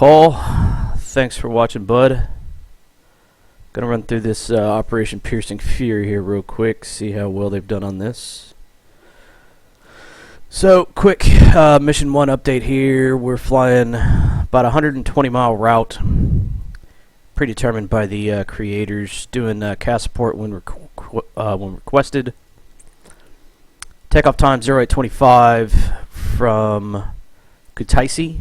Paul. Thanks for watching, bud. Gonna run through this Operation Piercing Fury here real quick, see how well they've done on this. So, quick Mission 1 update here. We're flying about a 120-mile route, predetermined by the creators, doing CAS support when requested. Takeoff time 0825 from Kutaisi.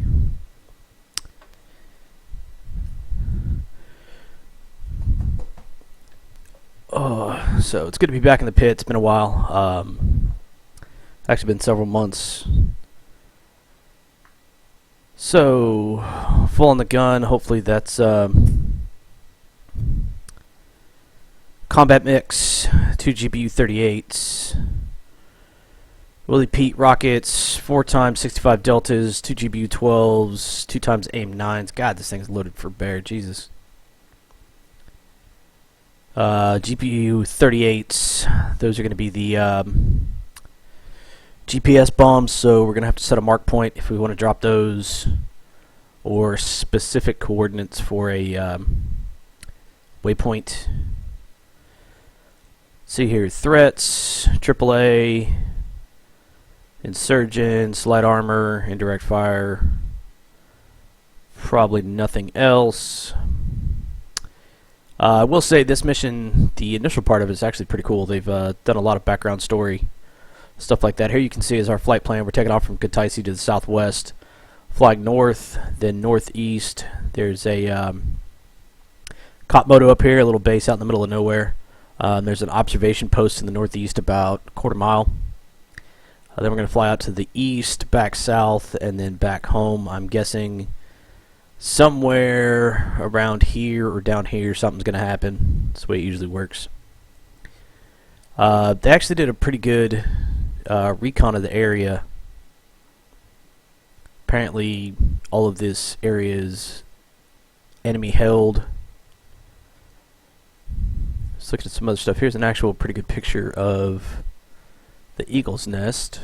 So it's good to be back in the pit. It's been a while. Actually been several months. So, full on the gun. Hopefully that's combat mix, 2 GBU-38s, Willie Pete rockets, 4x 65 deltas, 2 GBU-12s, 2x AIM-9s. God, this thing's loaded for bear. Jesus. GPU-38s, those are going to be the GPS bombs, so we're going to have to set a mark point if we want to drop those, or specific coordinates for a waypoint. See here, threats, AAA, insurgents, light armor, indirect fire, probably nothing else. I will say this mission, the initial part of it is actually pretty cool. They've done a lot of background story, stuff like that. Here you can see is our flight plan. We're taking off from Kutaisi to the southwest, flying north, then northeast. There's a Kopmodo up here, a little base out in the middle of nowhere. There's an observation post in the northeast about a quarter mile. Then we're going to fly out to the east, back south, and then back home. I'm guessing somewhere around here or down here something's going to happen. That's the way it usually works. They actually did a pretty good recon of the area. Apparently all of this area is enemy held. Let's look at some other stuff. Here's an actual pretty good picture of the Eagle's Nest.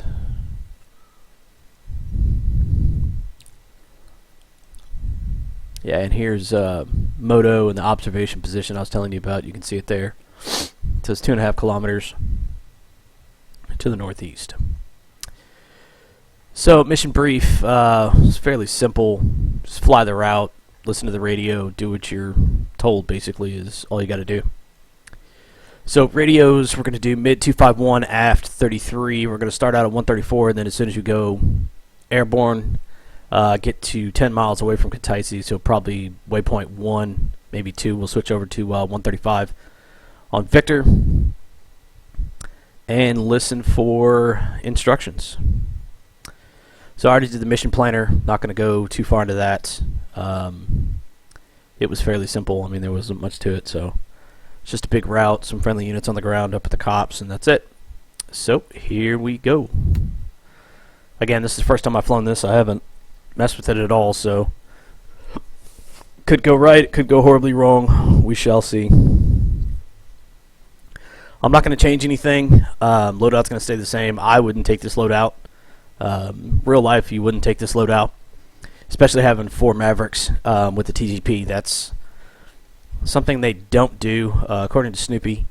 Yeah, and here's Moto and the observation position I was telling you about. You can see it there. It says 2.5 kilometers to the northeast. So, mission brief. It's fairly simple. Just fly the route, listen to the radio, do what you're told, basically, is all you got to do. So, radios, we're going to do mid 251, aft 33. We're going to start out at 134, and then as soon as you go airborne, get to 10 miles away from Kutaisi, so probably waypoint 1, maybe 2. We'll switch over to 135 on Victor and listen for instructions. So I already did the mission planner. Not going to go too far into that. It was fairly simple. I mean, there wasn't much to it, so it's just a big route, some friendly units on the ground up at the cops, and that's it. So here we go. Again, this is the first time I've flown this. I haven't messed with it at all, so could go right, it could go horribly wrong. We shall see. I'm not going to change anything. Loadout's going to stay the same. I wouldn't take this loadout. Real life, you wouldn't take this loadout, especially having 4 Mavericks with the TGP. That's something they don't do, according to Snoopy.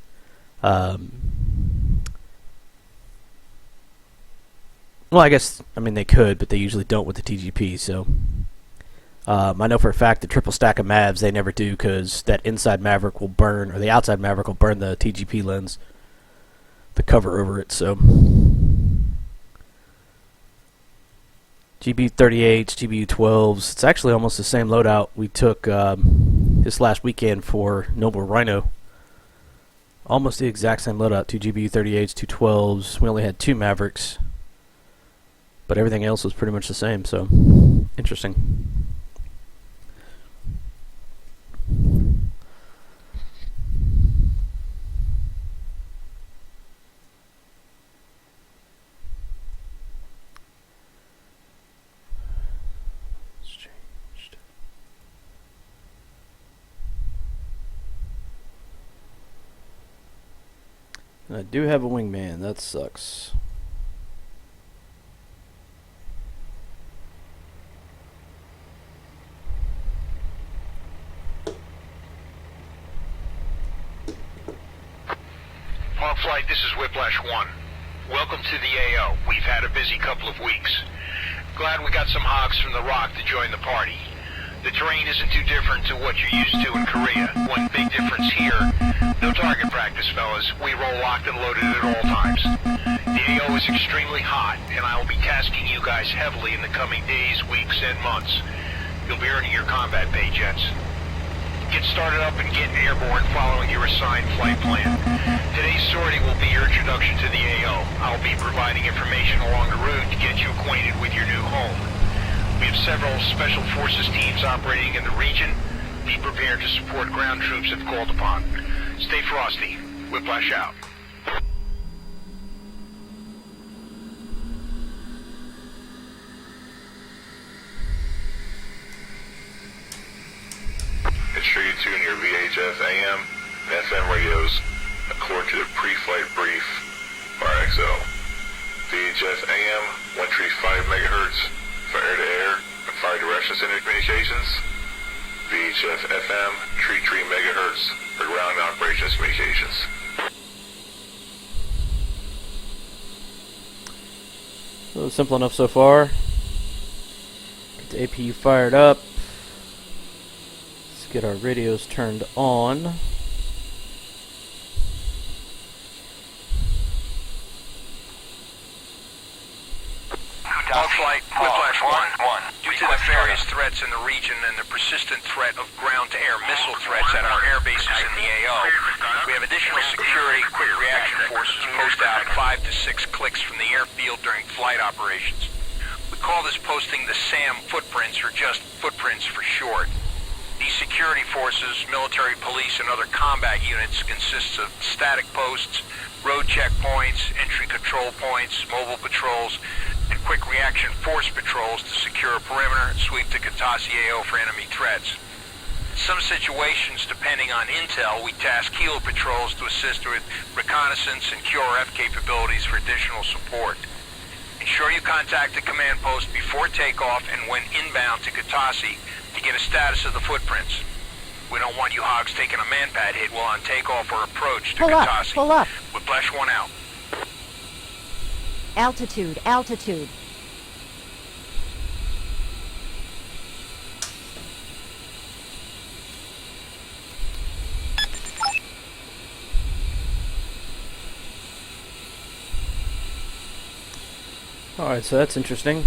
Well, I guess, I mean, they could, but they usually don't with the TGP, so I know for a fact the triple stack of Mavs, they never do, because that inside Maverick will burn, or the outside Maverick will burn the TGP lens, the cover over it, so GBU-38s, GBU-12s, it's actually almost the same loadout we took this last weekend for Noble Rhino. Almost the exact same loadout, 2 GBU-38s, 2 12s. We only had 2 Mavericks, but everything else was pretty much the same, so interesting. It's changed. I do have a wingman, that sucks. Hawk Flight, this is Whiplash 1. Welcome to the AO. We've had a busy couple of weeks. Glad we got some hogs from the Rock to join the party. The terrain isn't too different to what you're used to in Korea. One big difference here, no target practice, fellas. We roll locked and loaded at all times. The AO is extremely hot, and I will be tasking you guys heavily in the coming days, weeks, and months. You'll be earning your combat pay, gents. Get started up and get airborne following your assigned flight plan. Today's sortie will be your introduction to the AO. I'll be providing information along the route to get you acquainted with your new home. We have several Special Forces teams operating in the region. Be prepared to support ground troops if called upon. Stay frosty. Whiplash out. Ensure you tune your VHF AM and FM radios according to the pre-flight brief RXO. VHF AM 135 MHz for air-to-air and fire direction center communications. VHF FM 33 MHz for ground operations communications. So simple enough so far. Get the APU fired up. Get our radios turned on. Hawk Flight, Whiplash 1. Due to the various threats in the region and the persistent threat of ground-to-air missile threats at our air bases in the AO, we have additional security quick reaction forces posted out 5 to 6 clicks from the airfield during flight operations. We call this posting the SAM footprints, or just footprints for short. These security forces, military police, and other combat units consists of static posts, road checkpoints, entry control points, mobile patrols, and quick reaction force patrols to secure a perimeter and sweep the Katasi AO for enemy threats. In some situations, depending on intel, we task Kilo patrols to assist with reconnaissance and QRF capabilities for additional support. Ensure you contact the command post before takeoff and when inbound to Katasi to get a status of the footprints. We don't want you hogs taking a manpad hit while on takeoff or approach to Katasi. Pull up. Whiplash 1 out. Altitude, altitude. Alright, so that's interesting.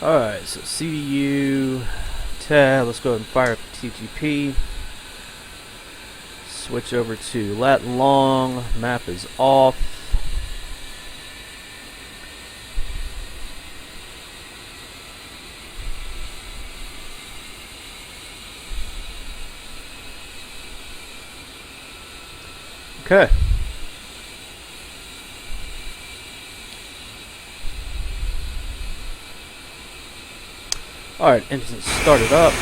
Alright, so CDU tab, let's go ahead and fire up TGP. Switch over to lat long, map is off. Okay. Alright, engine started up.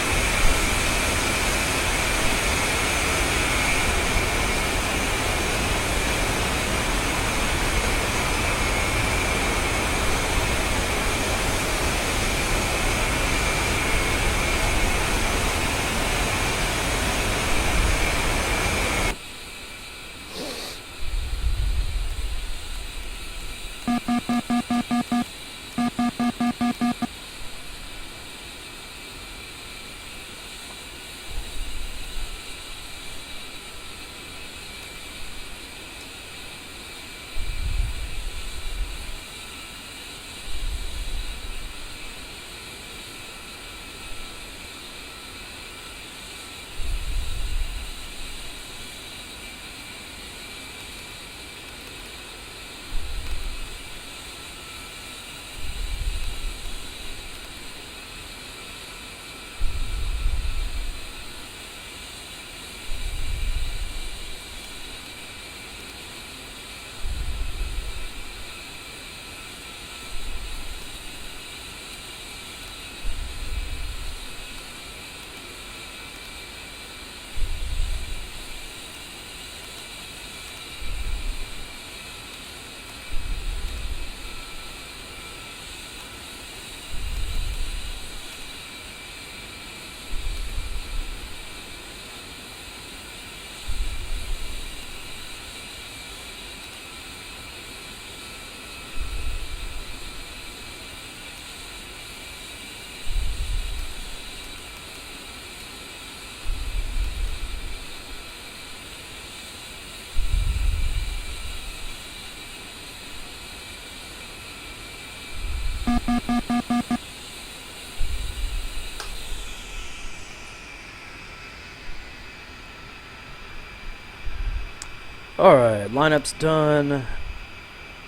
Alright, lineup's done.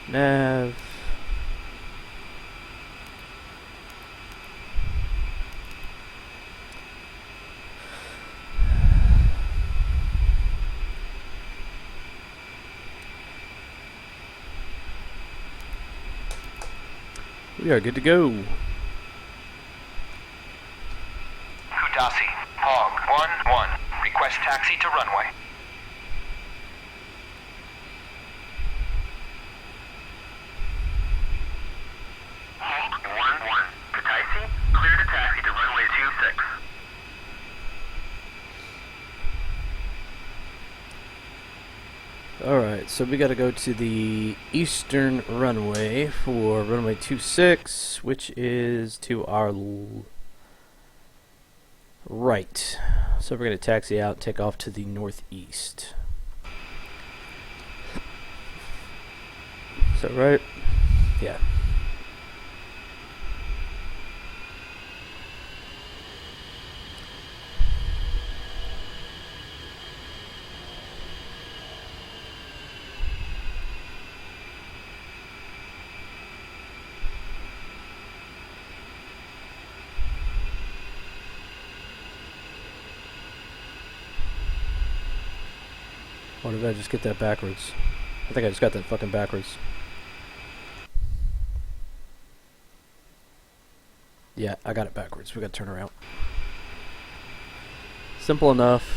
Nav. We are good to go. Kudasi, Hog 1-1. Request taxi to runway. Hog 1-1. Kutaisi, clear to taxi to runway 26. Alright, so we gotta go to the eastern runway for runway 26, which is to our right. So we're gonna taxi out and take off to the northeast. Is that right? Yeah. Or did I just get that backwards? I think I just got that fucking backwards. Yeah, I got it backwards. We gotta turn around. Simple enough.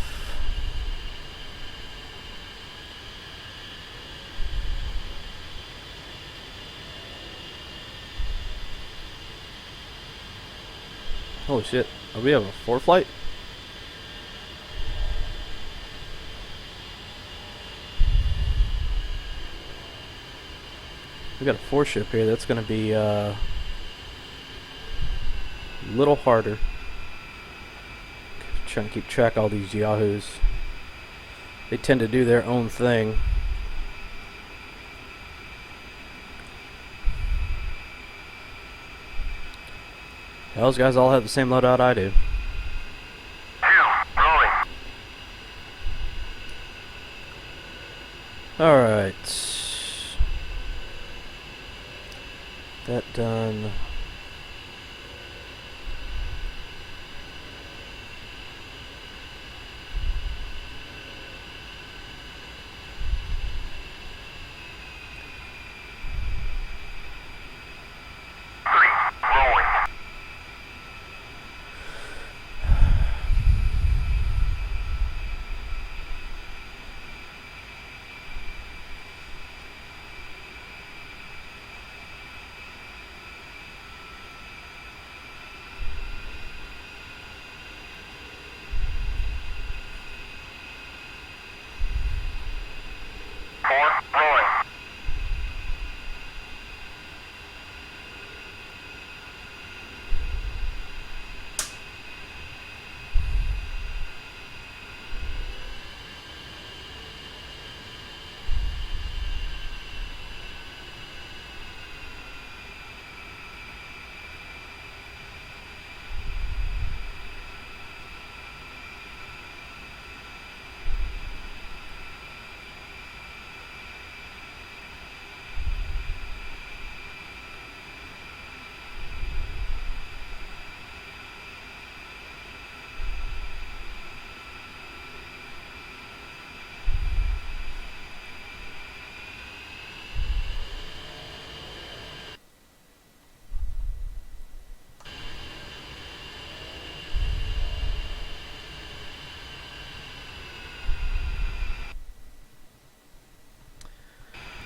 Holy shit. Are we have a 4 flight? We got a 4 ship here. That's going to be a little harder. Trying to keep track of all these yahoos. They tend to do their own thing. Those guys all have the same loadout I do. 2, rolling. Alright. That done.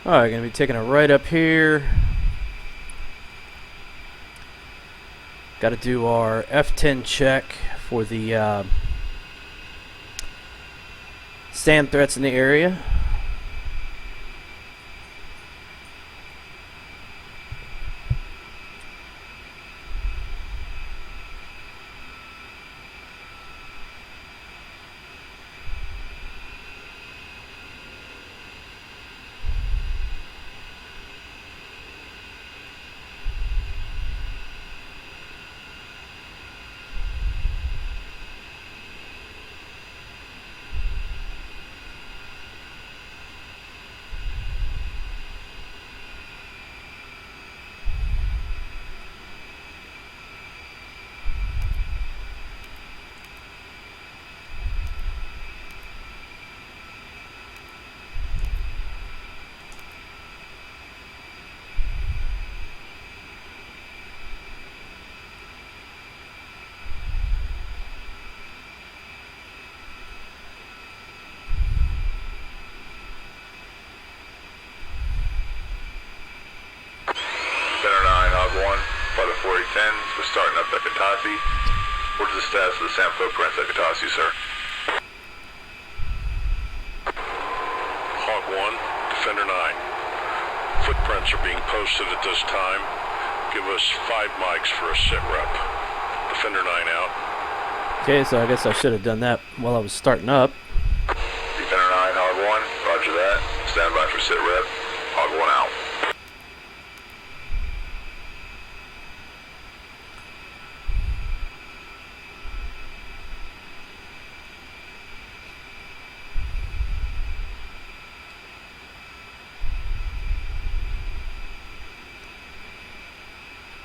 Alright, gonna be taking a right up here. Gotta do our F10 check for the SAM threats in the area. Akatasi. What is the status of the SAM footprints at Akatasi, sir? Hog 1, Defender 9. Footprints are being posted at this time. Give us 5 mics for a sit rep. Defender 9 out. Okay, so I guess I should have done that while I was starting up. Defender 9, Hog 1. Roger that. Stand by for sit rep. Hog 1 out.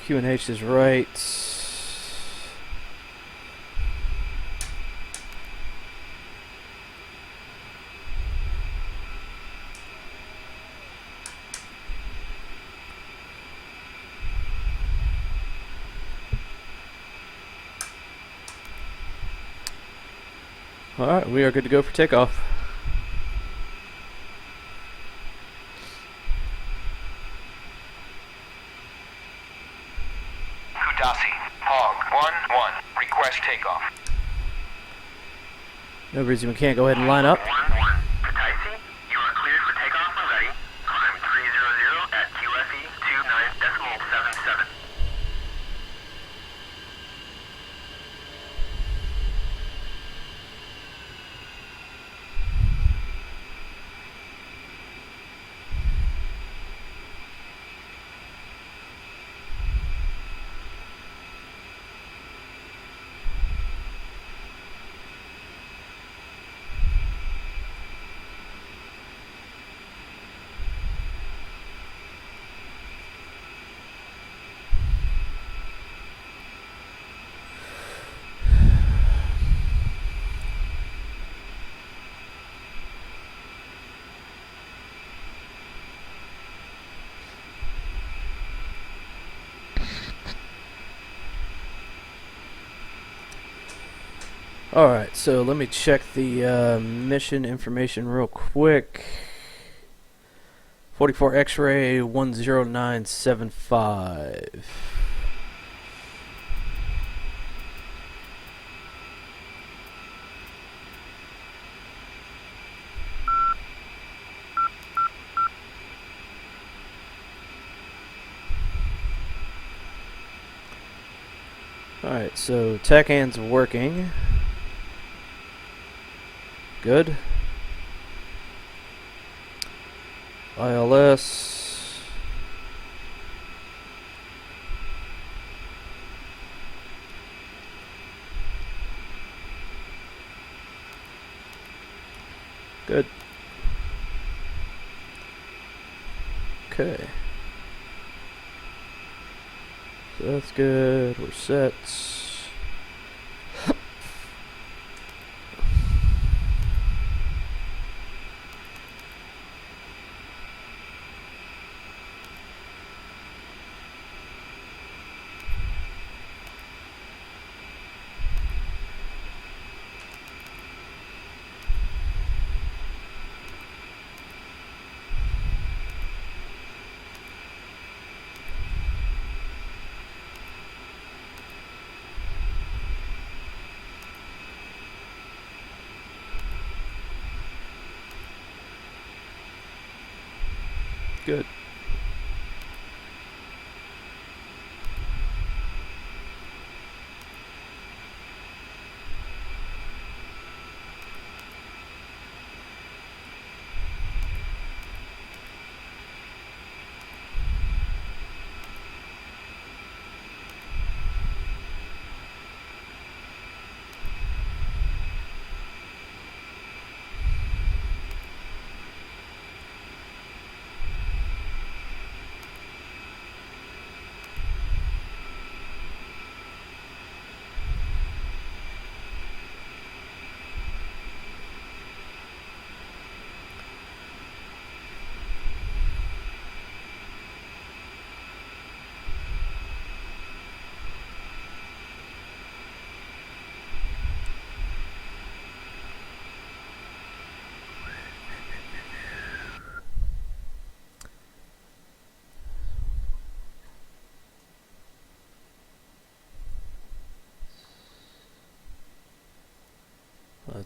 QNH is right. Alright, we are good to go for takeoff. Kudasi, Hog 1-1, request takeoff. No reason we can't go ahead and line up. 1-1, Kutaisi, you are cleared for takeoff when ready. Climb 300 at QFE 29.77. Alright, so let me check the mission information real quick. 44 X-ray 10975. Alright, so TACAN's working. Good. ILS. Good. Okay. So that's good. We're set. Good.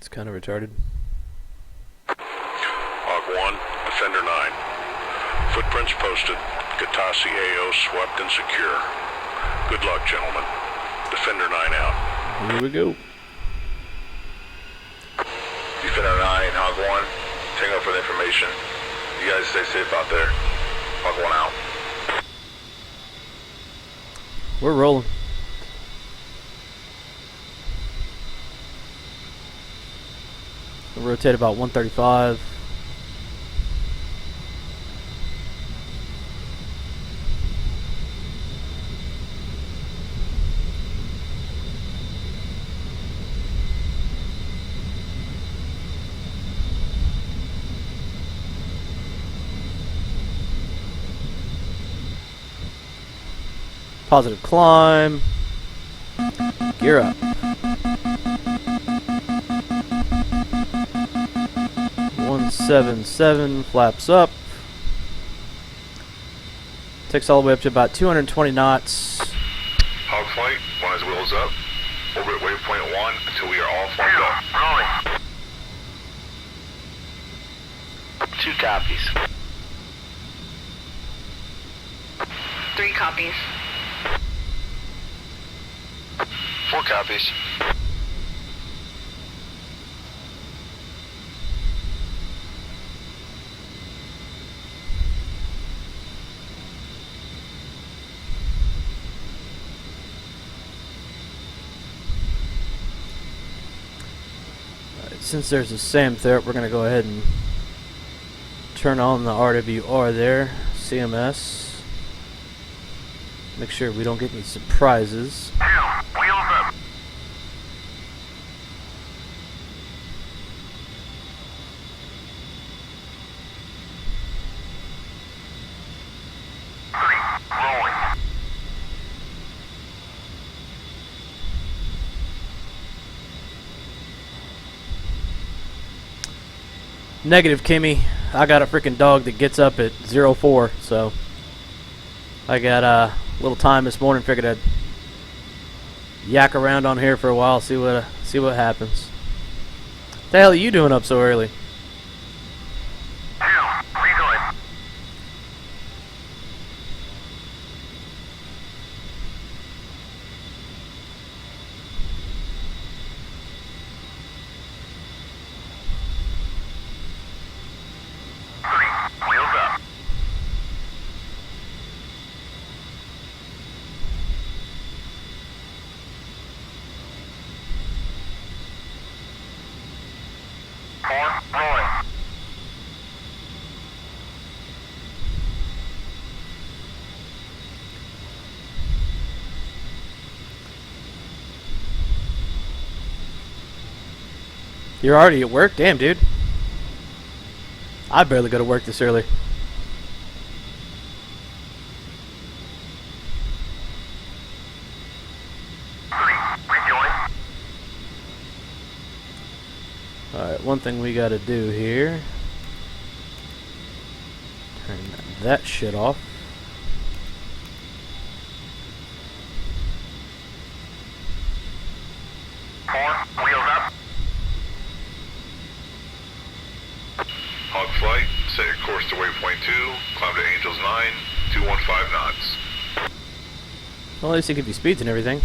That's kind of retarded. Hog 1, Defender 9. Footprints posted. Katasi AO swept and secure. Good luck, gentlemen. Defender 9 out. Here we go. Defender 9, Hog 1, taking up with information. You guys stay safe out there. Hog 1 out. We're rolling. We'll rotate about 135. Positive climb. Gear up. .177 flaps up. Takes all the way up to about 220 knots. Hog flight, 1 has wheels up. Orbit waypoint 1 until we are all formed up. Rolling. 2 copies. 3 copies. 4 copies. Since there's a SAM threat, we're going to go ahead and turn on the RWR there, CMS. Make sure we don't get any surprises. Wheels up. Rolling. Negative, Kimmy. I got a freaking dog that gets up at 04, so I got a little time this morning. Figured I'd yak around on here for a while, see what happens. What the hell are you doing up so early? Redoing. Wheels up. Rolling. You're already at work? Damn, dude. I barely go to work this early. Rejoin. Alright, one thing we gotta do here. Turn that shit off. Wheels up. Hog flight, set your course to waypoint 2, climb to Angels 9, 215 knots. Well, at least it gives you speeds and everything.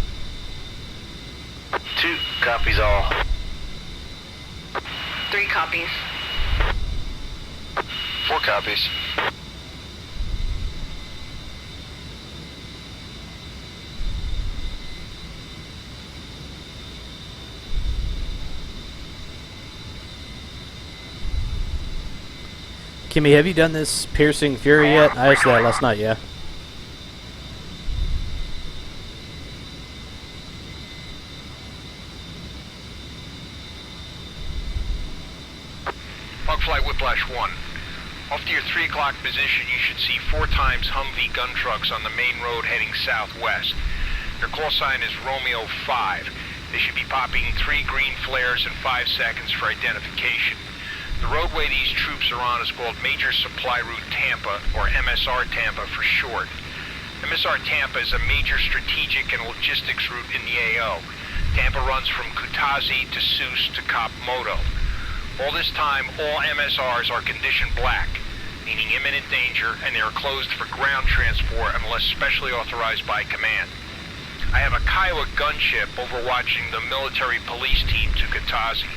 2 copies all. 3 copies. 4 copies. Kimmy, have you done this Piercing Fury yet? I asked you that last night, yeah. Hogfly Whiplash 1. Off to your 3 o'clock position, you should see 4 times Humvee gun trucks on the main road heading southwest. Your call sign is Romeo 5. They should be popping 3 green flares in 5 seconds for identification. The roadway these troops are on is called Major Supply Route Tampa, or MSR Tampa for short. MSR Tampa is a major strategic and logistics route in the AO. Tampa runs from Kutazi to Seuss to Cap Moto. All this time, all MSRs are condition black, meaning imminent danger, and they are closed for ground transport unless specially authorized by command. I have a Kiowa gunship overwatching the military police team to Kutazi.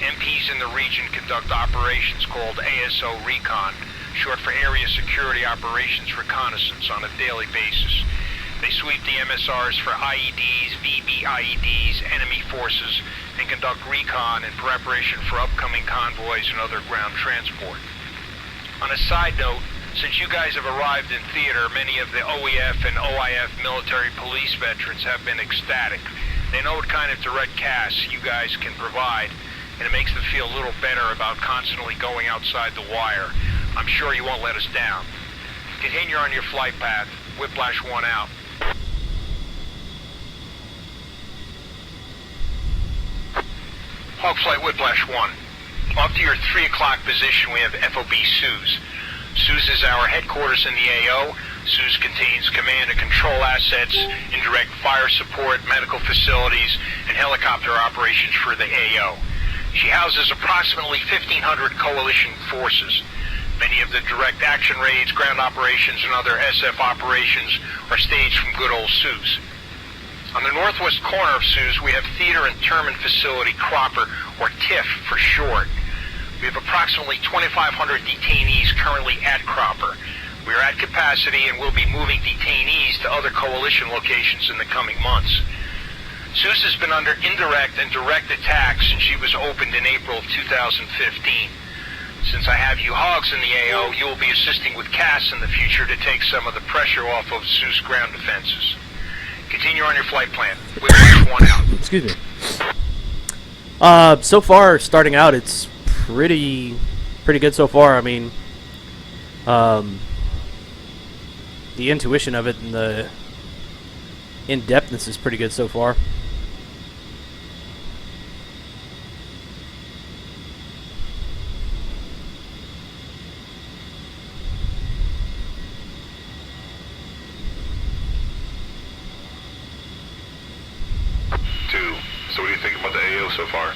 MPs in the region conduct operations called ASO Recon, short for Area Security Operations Reconnaissance, on a daily basis. They sweep the MSRs for IEDs, VBIEDs, enemy forces, and conduct recon in preparation for upcoming convoys and other ground transport. On a side note, since you guys have arrived in theater, many of the OEF and OIF military police veterans have been ecstatic. They know what kind of direct casts you guys can provide, and it makes them feel a little better about constantly going outside the wire. I'm sure you won't let us down. Continue on your flight path. Whiplash 1 out. Hog Flight Whiplash 1. Up to your 3 o'clock position, we have FOB Seuss. Seuss is our headquarters in the AO. Seuss contains command and control assets, indirect fire support, medical facilities, and helicopter operations for the AO. She houses approximately 1,500 coalition forces. Many of the direct action raids, ground operations, and other SF operations are staged from good old Seuss. On the northwest corner of Seuss, we have Theater Interment Facility Cropper, or TIF for short. We have approximately 2,500 detainees currently at Cropper. We are at capacity and will be moving detainees to other coalition locations in the coming months. Seuss has been under indirect and direct attack since she was opened in April of 2015. Since I have you hogs in the AO, you will be assisting with CAS in the future to take some of the pressure off of Seuss ground defenses. Continue on your flight plan. Whiplash 1 out. Excuse me. So far, starting out, it's pretty good so far. I mean, the intuition of it and the in-depthness is pretty good so far. So what do you think about the AO so far?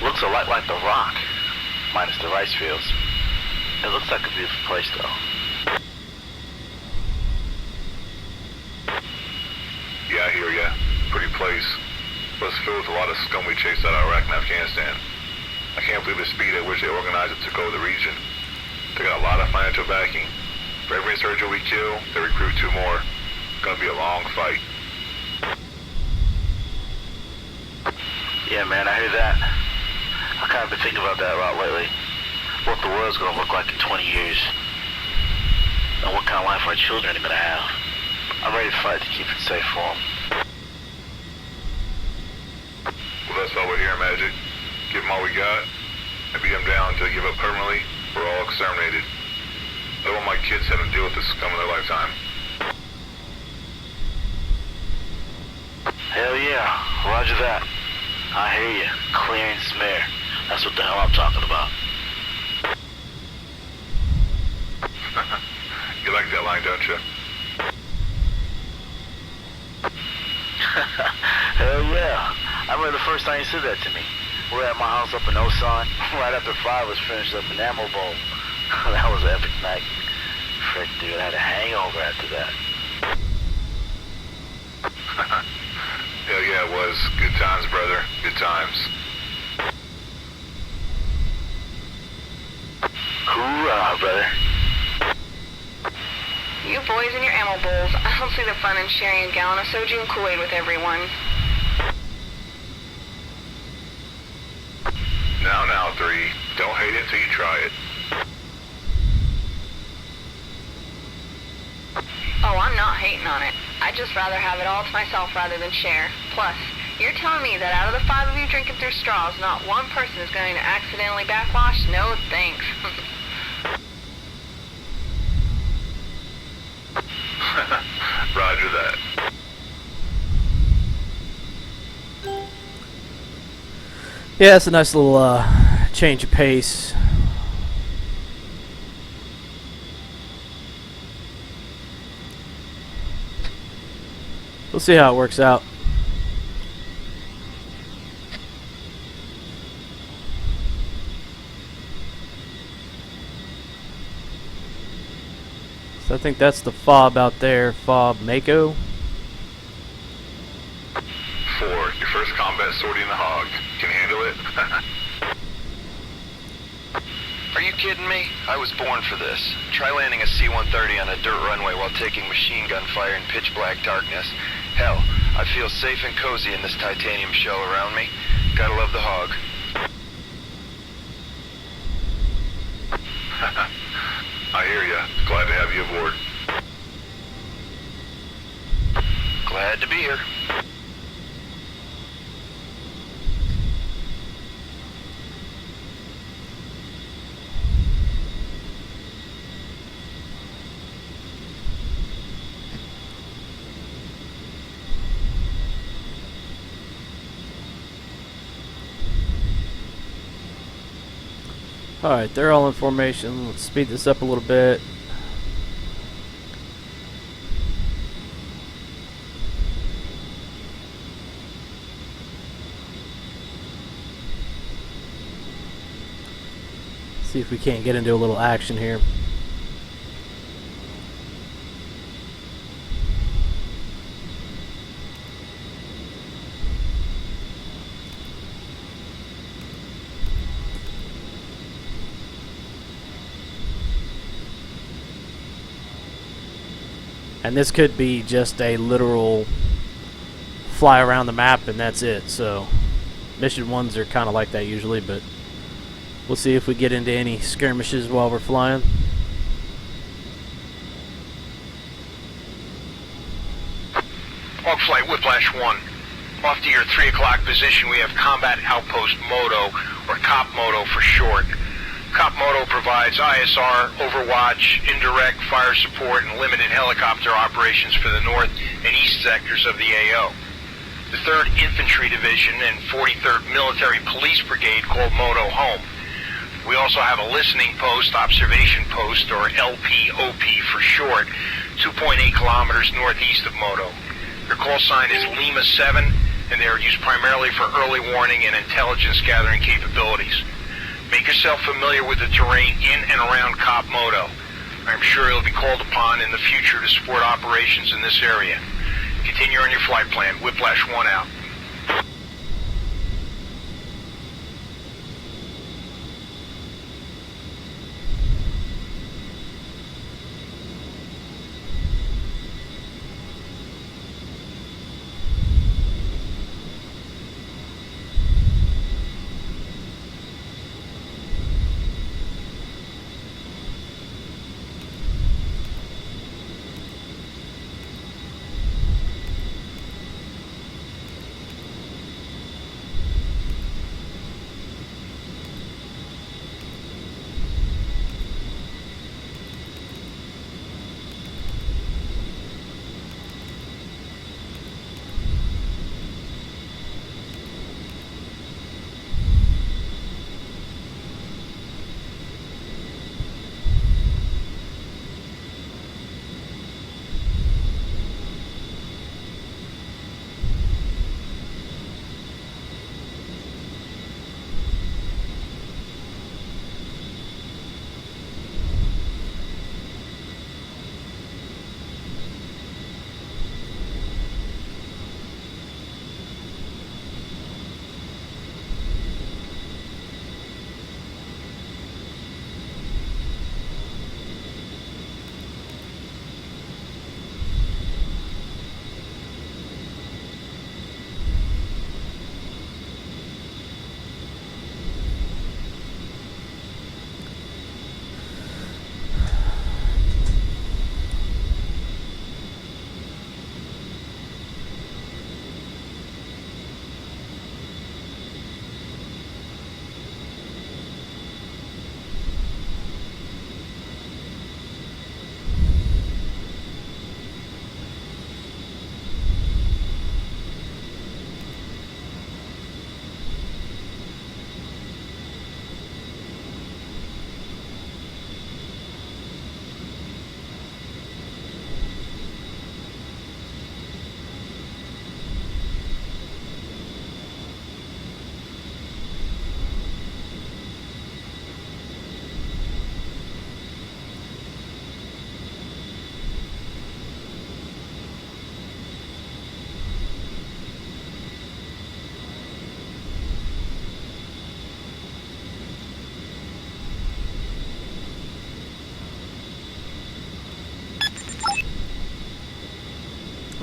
Looks a lot like The Rock, minus the rice fields. It looks like a beautiful place, though. Yeah, I hear ya. Pretty place. But it's filled with a lot of scum we chased out of Iraq and Afghanistan. I can't believe the speed at which they organized it took over the region. They got a lot of financial backing. For every insurgent we kill, they recruit 2 more. It's gonna be a long fight. Yeah, man, I hear that. I kind of been thinking about that a lot lately. What the world's gonna look like in 20 years. And what kind of life our children are gonna have. I'm ready to fight to keep it safe for them. Well, that's why we're here, Magic. Give them all we got, and beat them down until they give up permanently. We're all exterminated. I don't want my kids having to deal with this scum in their lifetime. Hell yeah, roger that. I hear you, clear and smear. That's what the hell I'm talking about. You like that line, don't you? Hell yeah. I remember the first time you said that to me. We were at my house up in Osan, right after 5 was finished up in Ammo Bowl. That was an epic night. Frick, dude, I had a hangover after that. Hell yeah, it was. Good times, brother. Good times. Hoorah, brother. You boys and your ammo bowls. I don't see the fun in sharing a gallon of soju and Kool-Aid with everyone. Now, 3. Don't hate it till you try it. Oh, I'm not hating on it. I'd just rather have it all to myself rather than share. Plus, you're telling me that out of the 5 of you drinking through straws, not one person is going to accidentally backwash? No thanks. Roger that. Yeah, it's a nice little change of pace. We'll see how it works out. So I think that's the fob out there, fob Mako. 4, your first combat sortie in the hog. Can you handle it? Are you kidding me? I was born for this. Try landing a C-130 on a dirt runway while taking machine gun fire in pitch black darkness. Hell, I feel safe and cozy in this titanium shell around me. Gotta love the hog. I hear ya. Glad to have you aboard. Glad to be here. Alright, they're all in formation. Let's speed this up a little bit. See if we can't get into a little action here. And this could be just a literal fly around the map and that's it. So mission 1s are kind of like that usually, but we'll see if we get into any skirmishes while we're flying. Hog Flight Whiplash 1. Off to your 3 o'clock position, we have Combat Outpost Moto, or COP Moto for short. COP Moto provides ISR, overwatch, indirect fire support, and limited helicopter operations for the north and east sectors of the AO. The 3rd Infantry Division and 43rd Military Police Brigade called Moto home. We also have a listening post, observation post, or LPOP for short, 2.8 kilometers northeast of Moto. Their call sign is Lima 7, and they are used primarily for early warning and intelligence gathering capabilities. Make yourself familiar with the terrain in and around COP Moto. I'm sure you'll be called upon in the future to support operations in this area. Continue on your flight plan. Whiplash 1 out.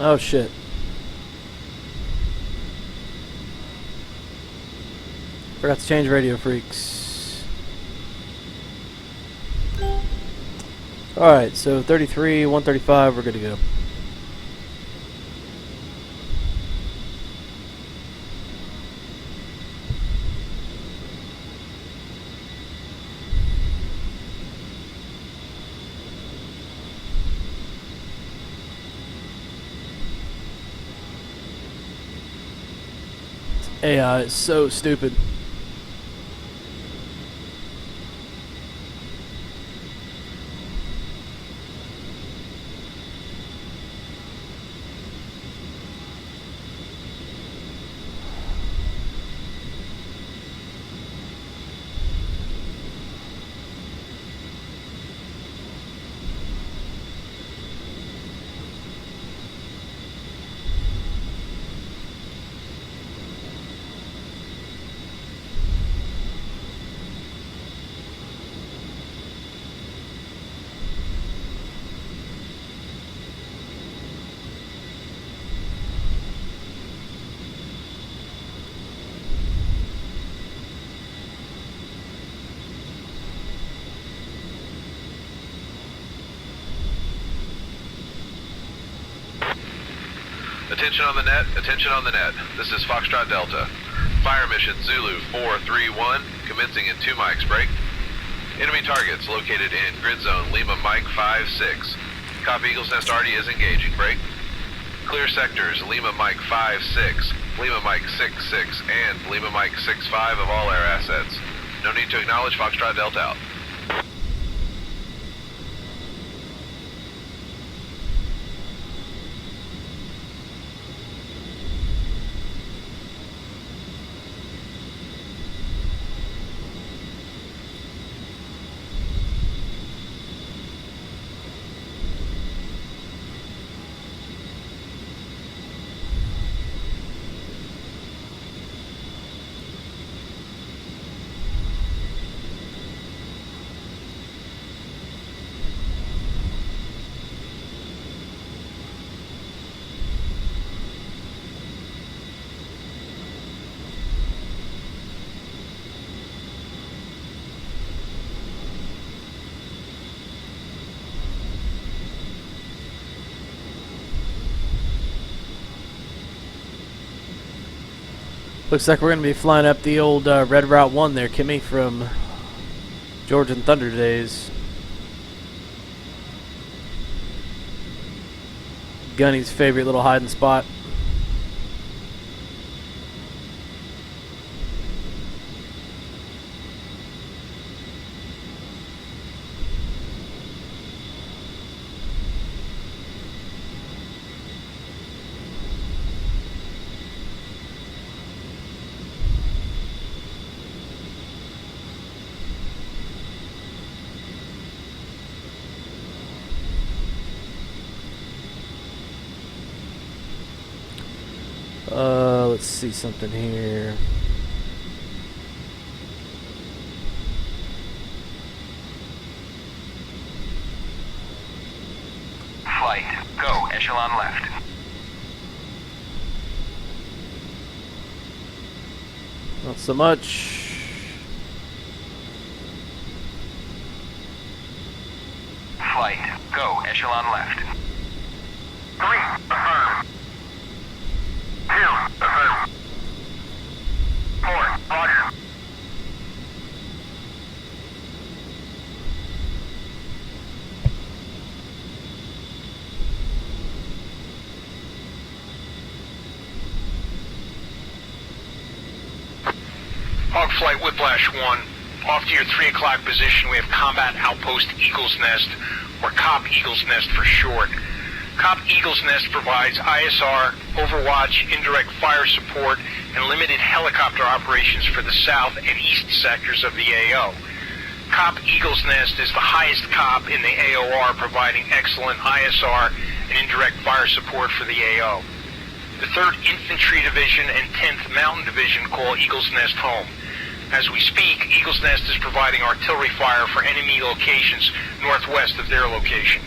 Oh shit. Forgot to change radio freaks. Alright, so 33, 135, we're good to go. AI is so stupid. Attention on the net, attention on the net. This is Foxtrot Delta. Fire mission Zulu 431, commencing in 2 mics, break. Enemy targets located in grid zone Lima Mike 5-6. Copy, Eagle's Nest Artie is engaging, break. Clear sectors Lima Mike 5-6, Lima Mike 6-6, and Lima Mike 6-5 of all air assets. No need to acknowledge, Foxtrot Delta out. Looks like we're going to be flying up the old Red Route 1 there, Kimmy, from Georgian Thunder days. Gunny's favorite little hiding spot. Let's see something here. Flight, go, echelon left. Not so much. Flight, go, echelon left. 3, affirm. 2, affirm. 4, roger. Hog Flight Whiplash 1, off to your 3 o'clock position. We have Combat Outpost Eagle's Nest, or COP Eagle's Nest for short. COP Eagle's Nest provides ISR, Overwatch, indirect fire support, and limited helicopter operations for the south and east sectors of the AO. COP Eagle's Nest is the highest COP in the AOR, providing excellent ISR and indirect fire support for the AO. The 3rd Infantry Division and 10th Mountain Division call Eagle's Nest home. As we speak, Eagle's Nest is providing artillery fire for enemy locations northwest of their location.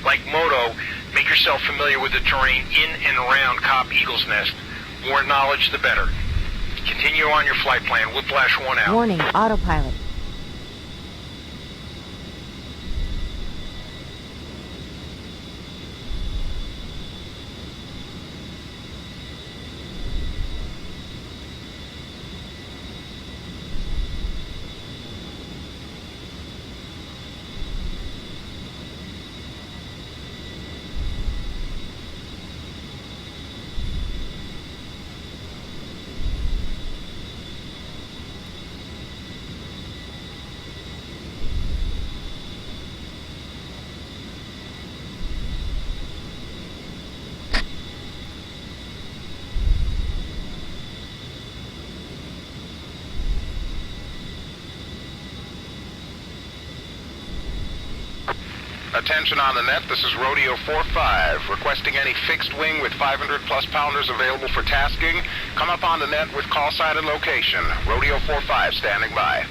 Like Moto, Make yourself familiar with the terrain in and around Cop Eagle's Nest. More knowledge, the better. Continue on your flight plan. Whiplash 1 out. Warning, autopilot. Attention on the net, this is Rodeo 4-5, requesting any fixed wing with 500-plus pounders available for tasking. Come up on the net with call sign and location. Rodeo 4-5 standing by.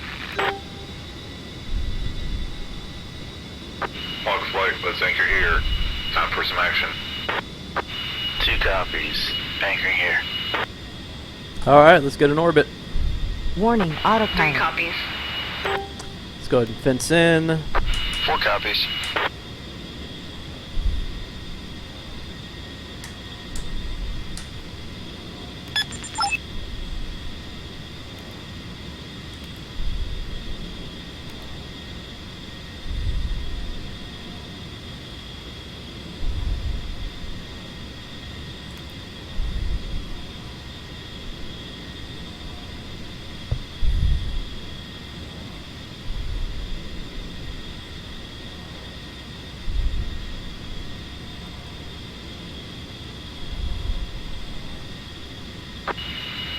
Hog flight, let's anchor here. Time for some action. 2 copies. Anchoring here. Alright, let's get in orbit. Warning, 3 autopilot. copies. Let's go ahead and fence in. 4 copies.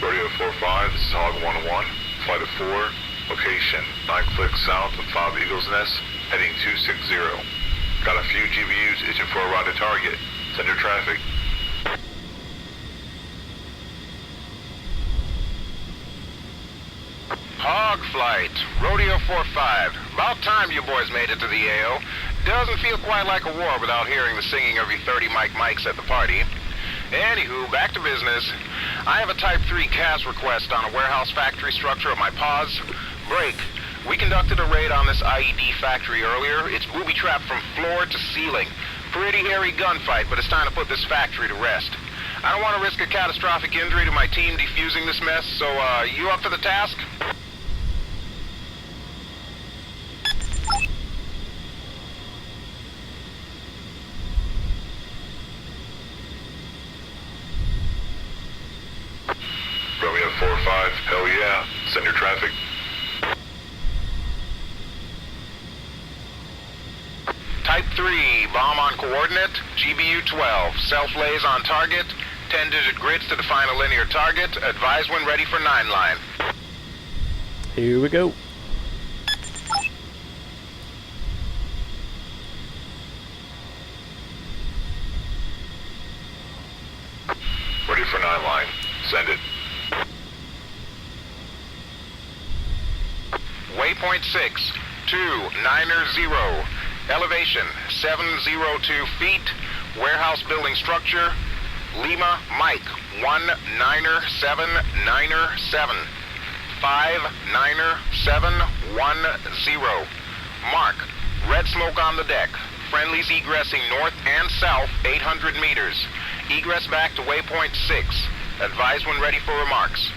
Rodeo 4-5, this is Hog 1-1, flight of 4, location 9 clicks south of 5 Eagle's Nest, heading 260. Got a few GBUs itching for a ride to target. Send your traffic. Hog flight, Rodeo 4-5. About time you boys made it to the AO. Doesn't feel quite like a war without hearing the singing of you 30 mics at the party. Anywho, back to business. I have a Type 3 CAS request on a warehouse factory structure at my pause. Break. We conducted a raid on this IED factory earlier. It's booby-trapped from floor to ceiling. Pretty hairy gunfight, but it's time to put this factory to rest. I don't want to risk a catastrophic injury to my team defusing this mess, so, you up for the task? Romeo 4-5, hell yeah. Send your traffic. Type 3, bomb on coordinate, GBU 12, self-lays on target, 10-digit grids to define a linear target, advise when ready for 9-line. Here we go. Ready for 9-line. Send it. Waypoint 6, 290, elevation 702 feet, warehouse building structure, Lima Mike 19797, 59710. Mark, red smoke on the deck. Friendlies egressing north and south 800 meters. Egress back to waypoint 6. Advise when ready for remarks.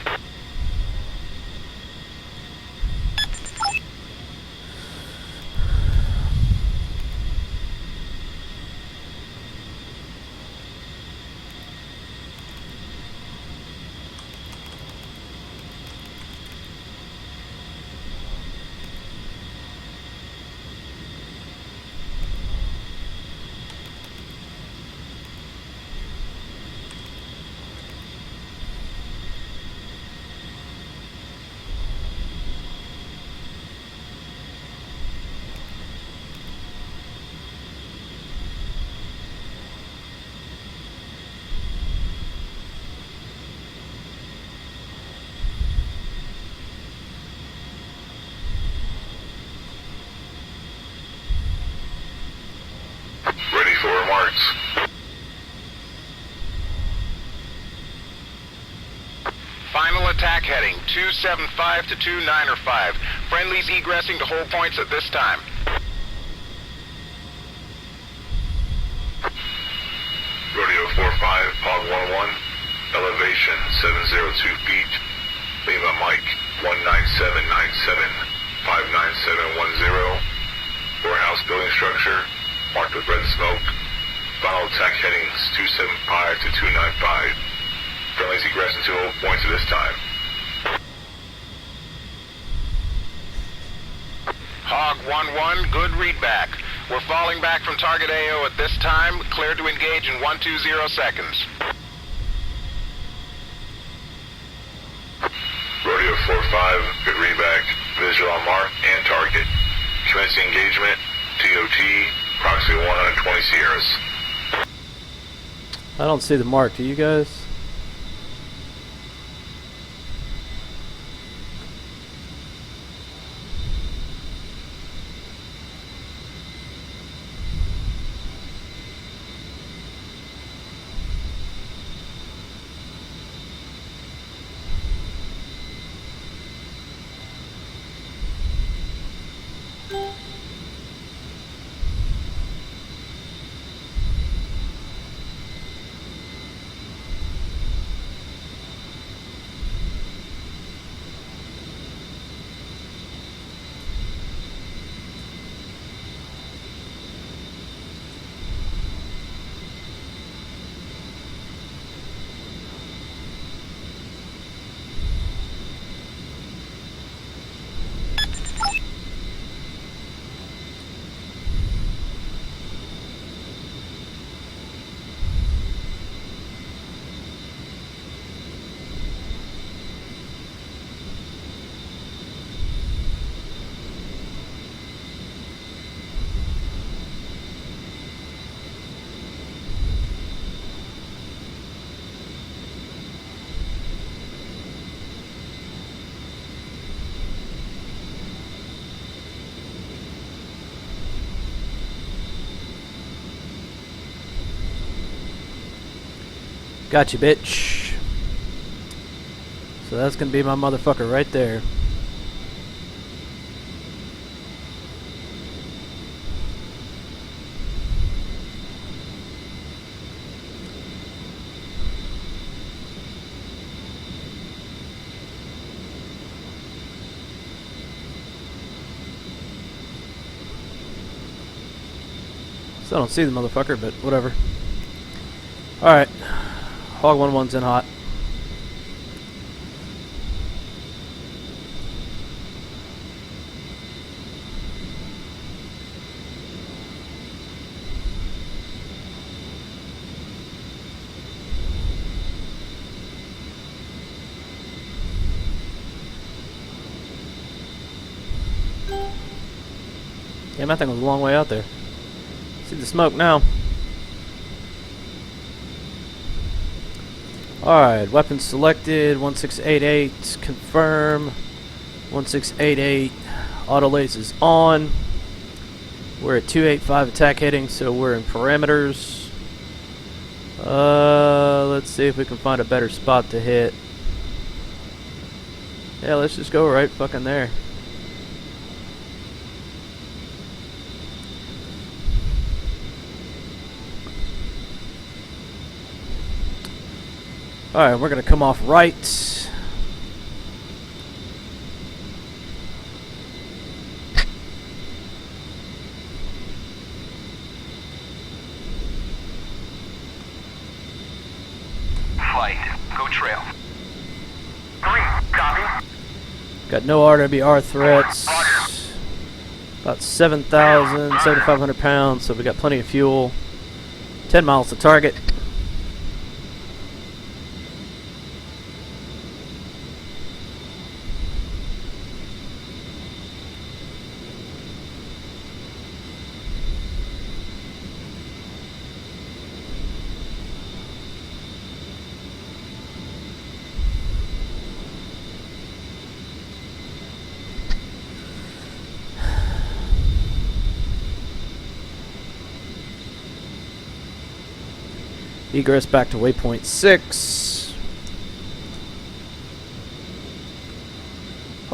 Ready for remarks. attack heading 275 to 295. Friendlies egressing to hold points at this time. Rodeo 45, Hog 11, elevation 702 feet. Lima Mike 19797, 59710. Warehouse building structure, marked with red smoke. Final attack headings 275 to 295. Friendlies egressing to hold points at this time. Hog 1-1, good readback. We're falling back from target AO at this time. Cleared to engage in 120 seconds. Rodeo 45, good readback. Visual on mark and target. Commencing engagement. TOT, approximately 120 Sierras. I don't see the mark. Do you guys? Gotcha, bitch. So that's gonna be my motherfucker right there. Still don't see the motherfucker, but whatever. Alright. Hog 1-1's in hot. Damn, that thing was a long way out there. See the smoke now. Alright, weapons selected, 1688, confirm, 1688, auto lace is on. We're at 285 attack heading, so we're in parameters. Let's see if we can find a better spot to hit. Yeah, let's just go right fucking there. Alright, we're going to come off right. Flight, go trail. 3, copy. Got no RWR threats. About 7,500 pounds, so we got plenty of fuel. 10 miles to target. Egress back to waypoint 6.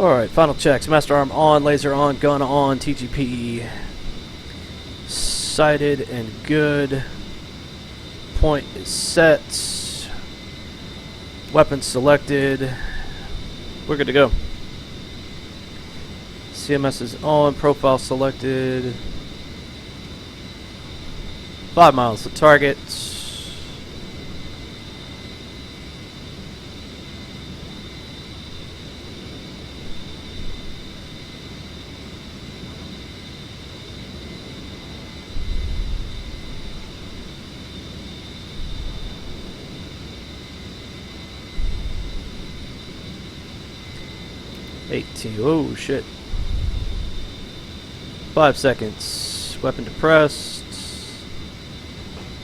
Alright, final checks. Master arm on, laser on, gun on, TGP sighted and good. Point is set. Weapons selected. We're good to go. CMS is on, profile selected. 5 miles to target. Oh shit. 5 seconds. Weapon depressed.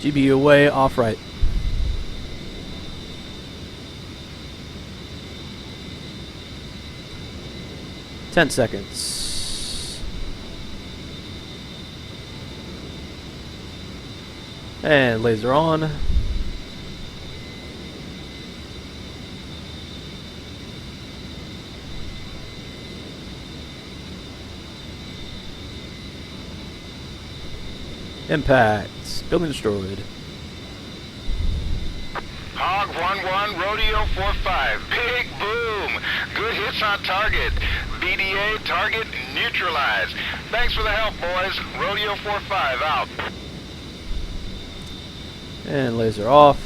GBU away, off right. Ten seconds. And laser on. Impact. Building destroyed. Hog 1-1, Rodeo 4-5. Big boom. Good hits on target. BDA target neutralized. Thanks for the help, boys. Rodeo 4-5 out. And laser off.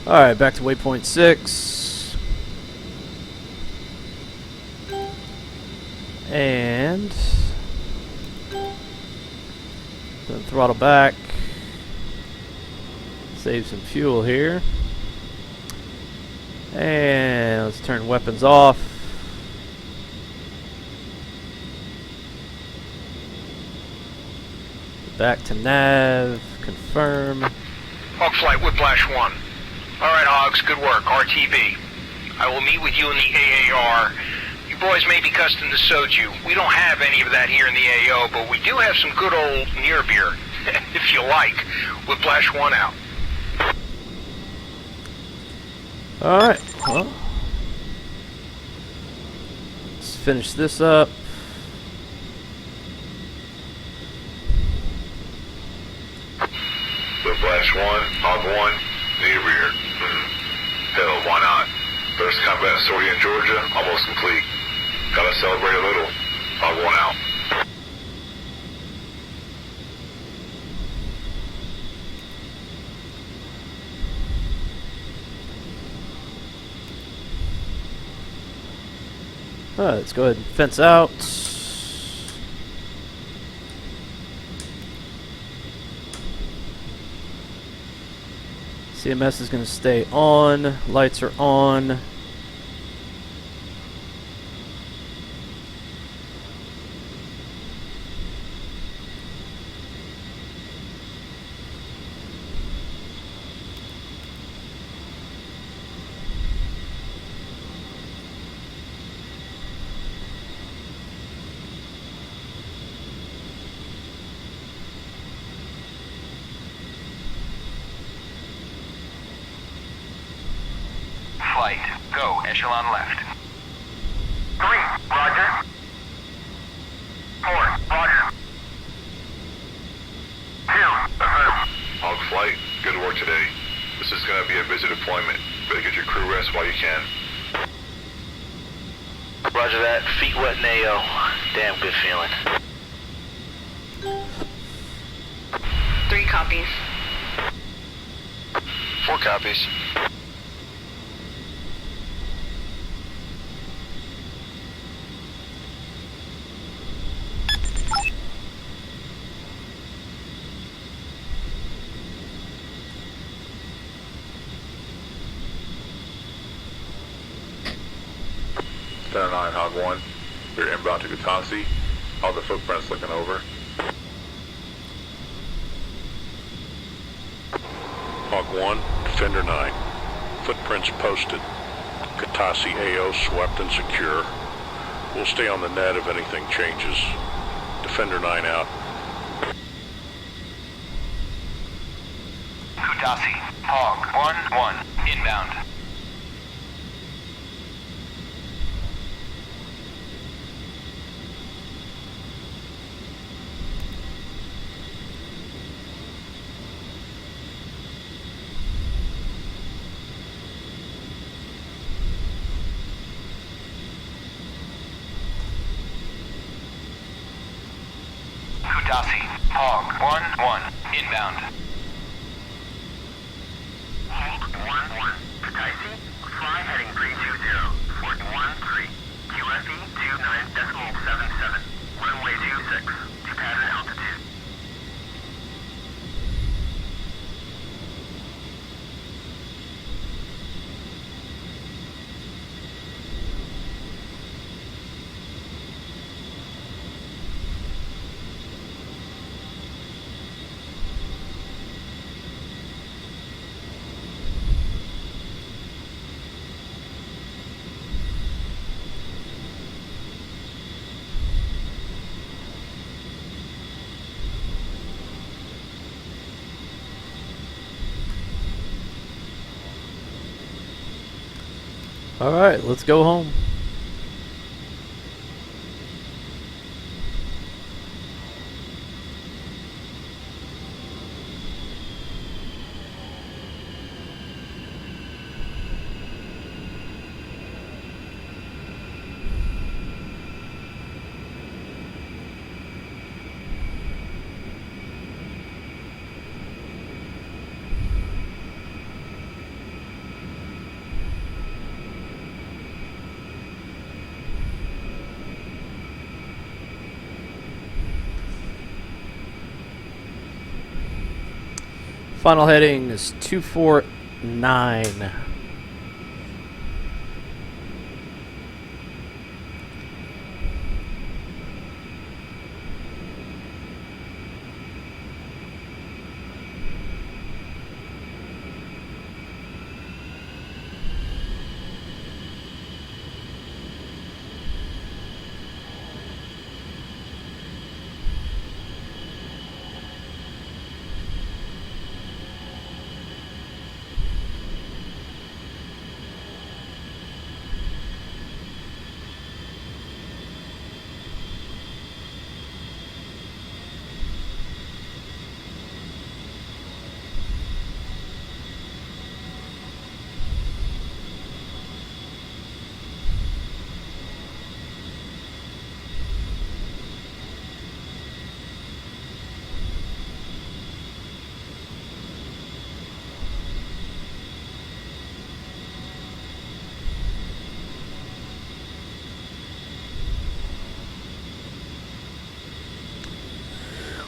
Alright, back to waypoint 6. And then throttle back. Save some fuel here. And let's turn weapons off. Back to nav. Confirm. Hog Flight, Whiplash 1. Alright, Hogs, good work. RTB. I will meet with you in the AAR. You boys may be accustomed to soju. We don't have any of that here in the AO, but we do have some good old near beer, if you like. Whiplash 1 out. Alright, well, let's finish this up. Whiplash 1, Hog 1, near rear. Hell, why not? First combat sortie in Georgia, almost complete. Gotta celebrate a little. Hog 1 out. Alright, let's go ahead and fence out. CMS is going to stay on. Lights are on. Flight, go, echelon left. 3, roger. 4, roger. 2, affirm. Hog Flight, good work today. This is gonna be a busy deployment. Better get your crew rest while you can. Roger that. Feet wet in AO. Damn good feeling. 3 copies. 4 copies. Center 9, Hog 1. You're inbound to Gutasi. All the footprints looking over. Hog 1, Defender 9. Footprints posted. Gutasi AO swept and secure. We'll stay on the net if anything changes. Defender 9 out. Kutasi, Hog 1-1, inbound. Kutasi, Hog 1-1, inbound. Hog 1-1, Kutaisi, fly heading 320, 413, QFE 29.77, runway 26, to pattern altitude. All right, let's go home. Final heading is 249.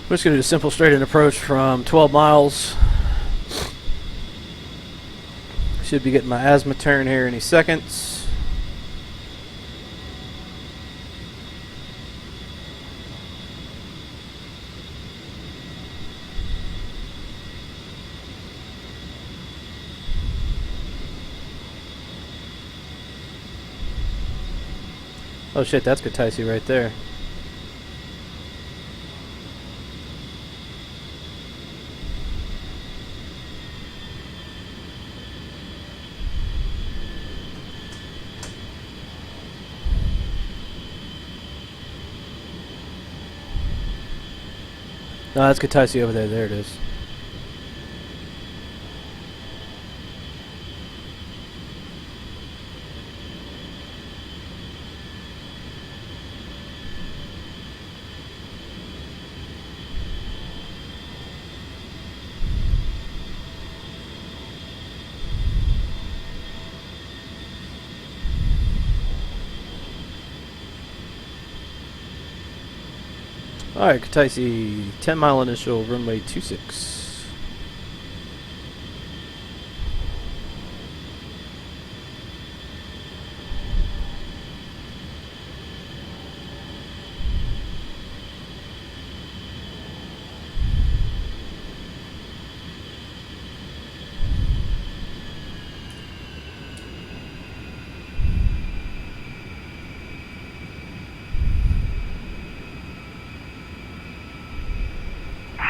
We're just going to do a simple straight-in approach from 12 miles. Should be getting my azimuth turn here any seconds. Oh shit, that's Kutaisi right there. No, that's Kutaisi over there. There it is. Alright, Kutaisi, 10 mile initial, runway 26.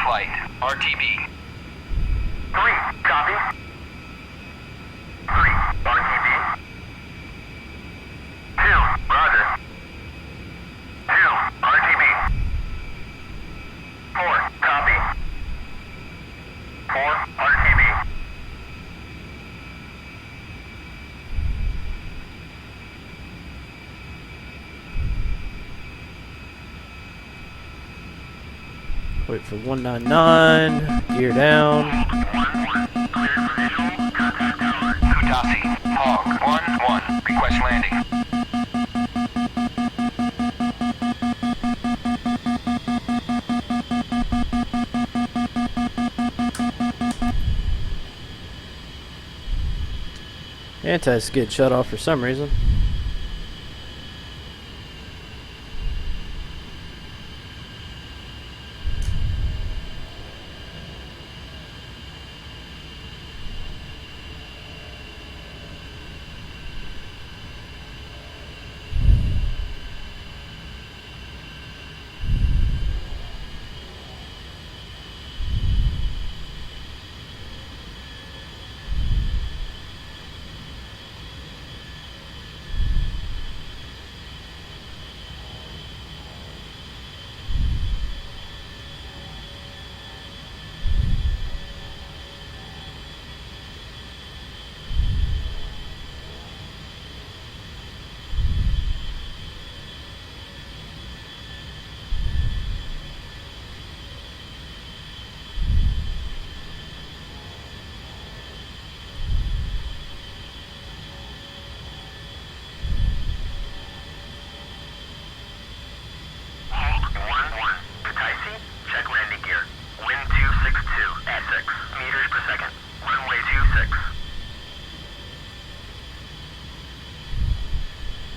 Flight, RTB. 3, Copy. 3, RTB. 2, roger. 2, RTB. 4, copy. 4, RTB. Wait for 199. Gear down. Kutasi, Hog 1-1, request landing. Anti-skid shut off for some reason.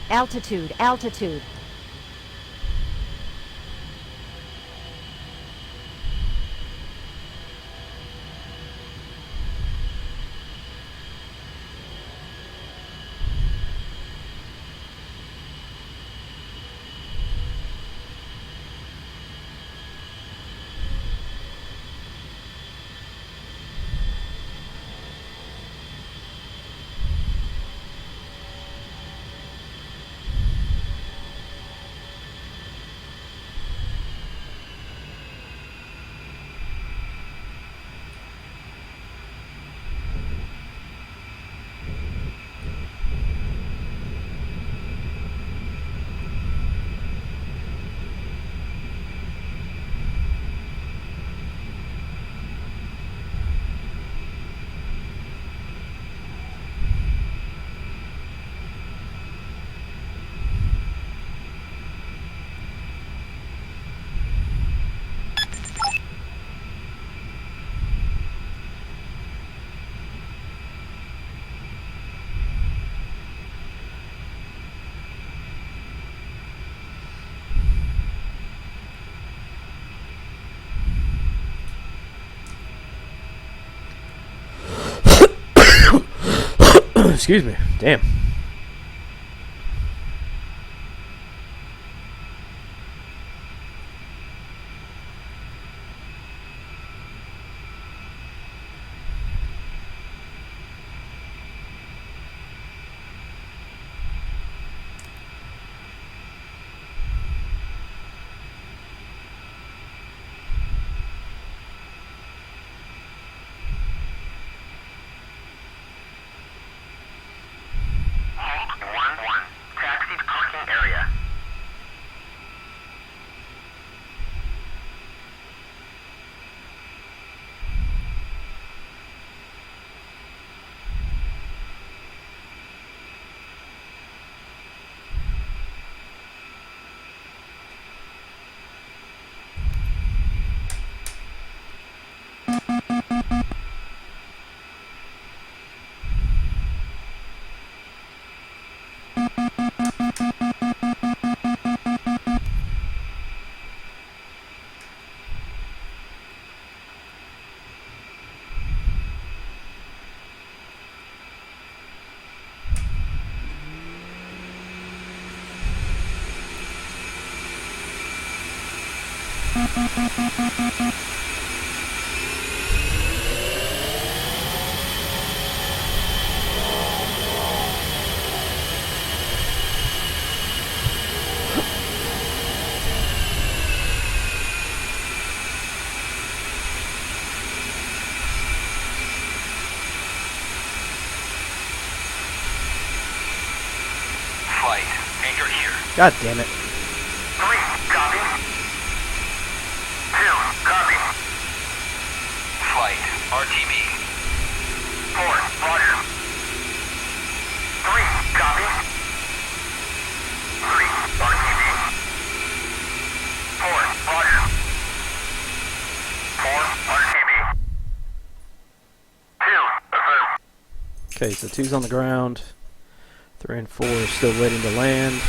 Altitude, altitude. Excuse me. Damn. God damn it. 3, copy. 2, copy. Flight, RTB. 4, roger. 3, copy. 3, RTB. 4, roger. 4, RTB. 2, affirm. Okay, so 2's on the ground. 3 and 4 are still waiting to land.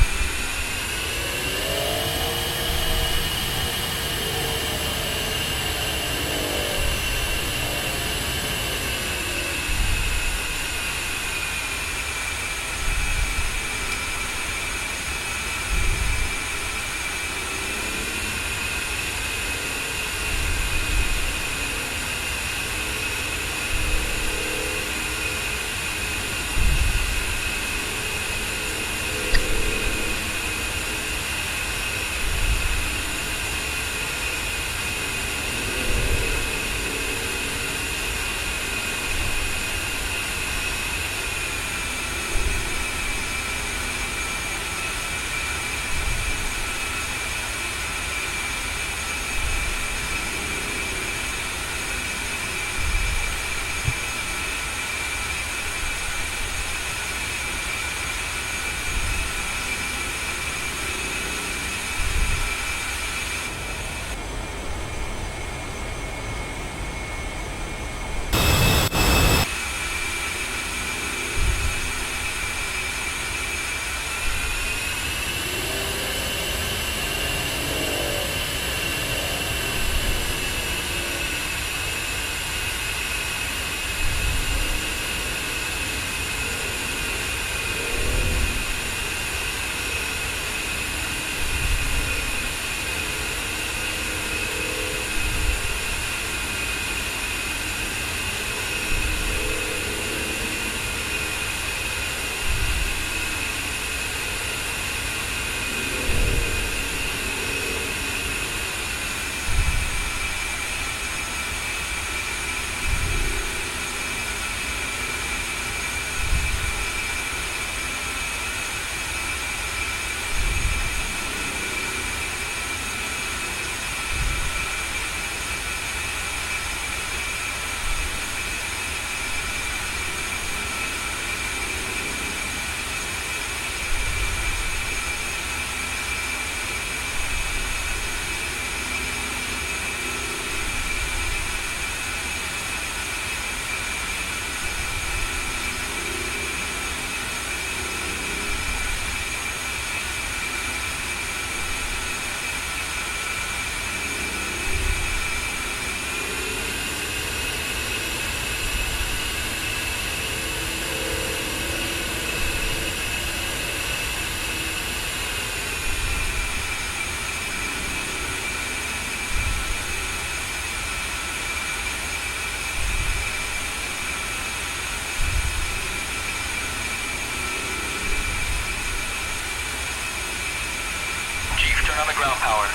Turn on the ground power.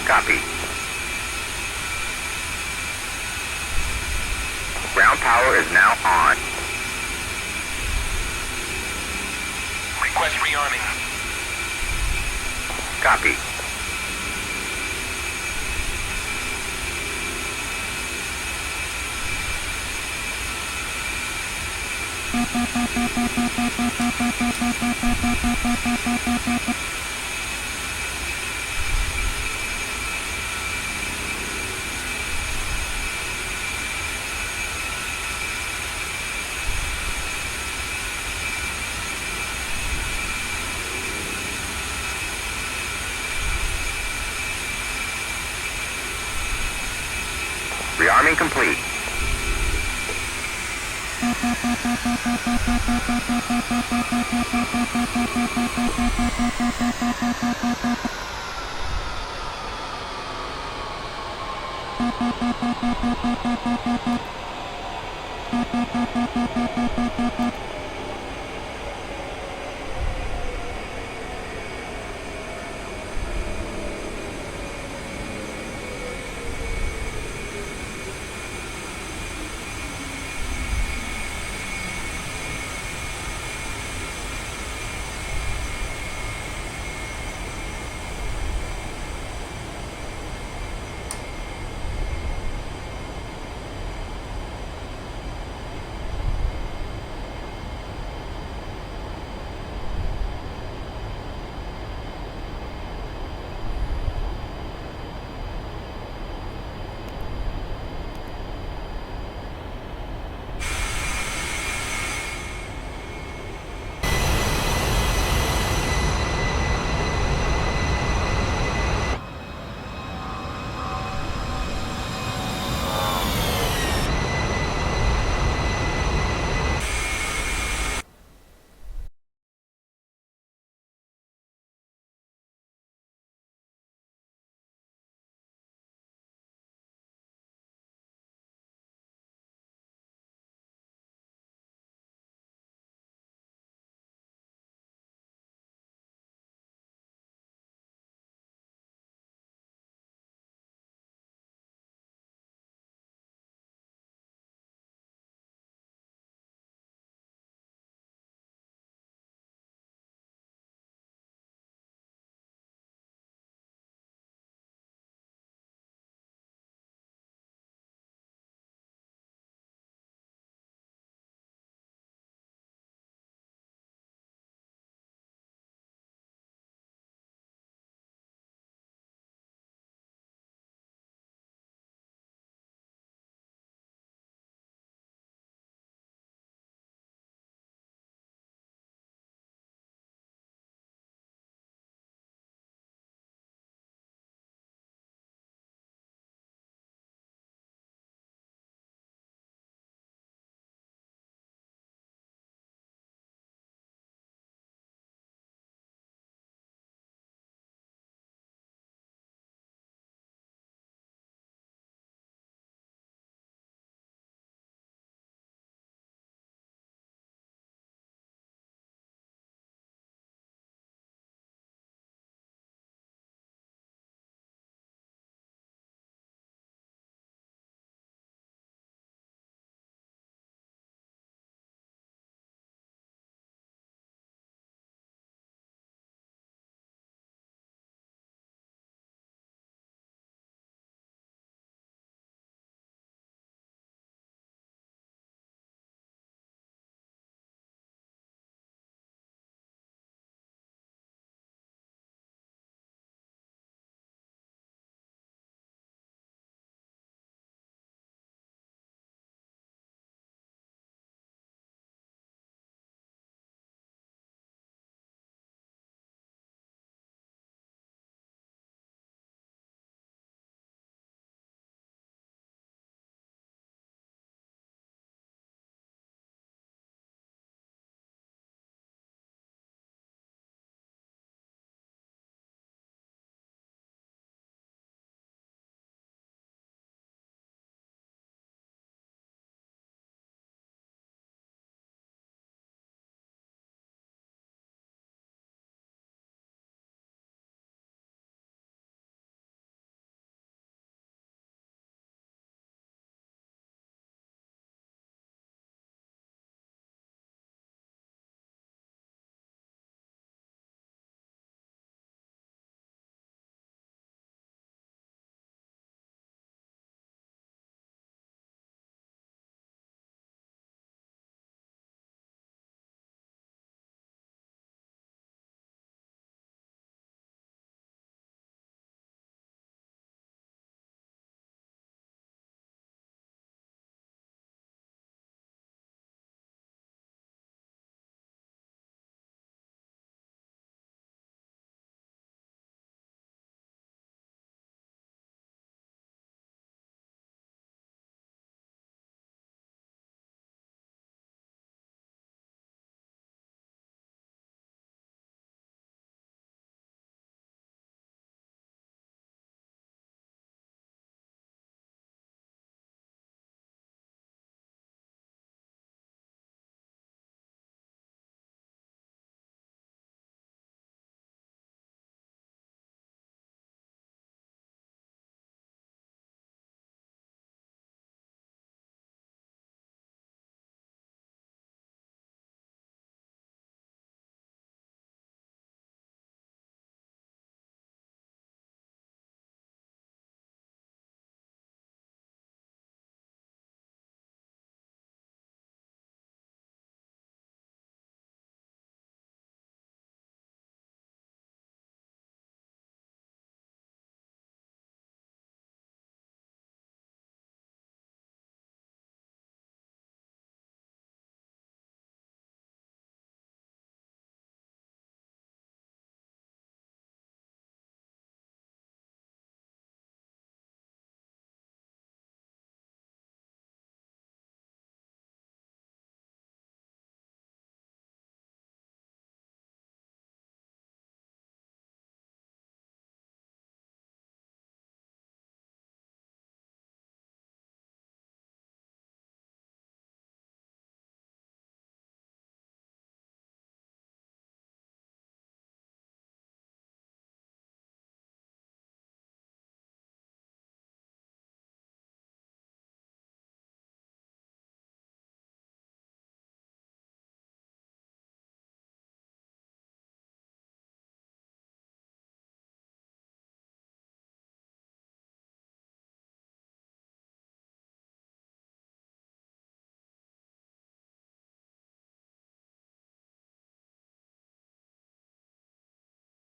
Copy. Ground power is now on. Request rearming. Copy. Rearming complete.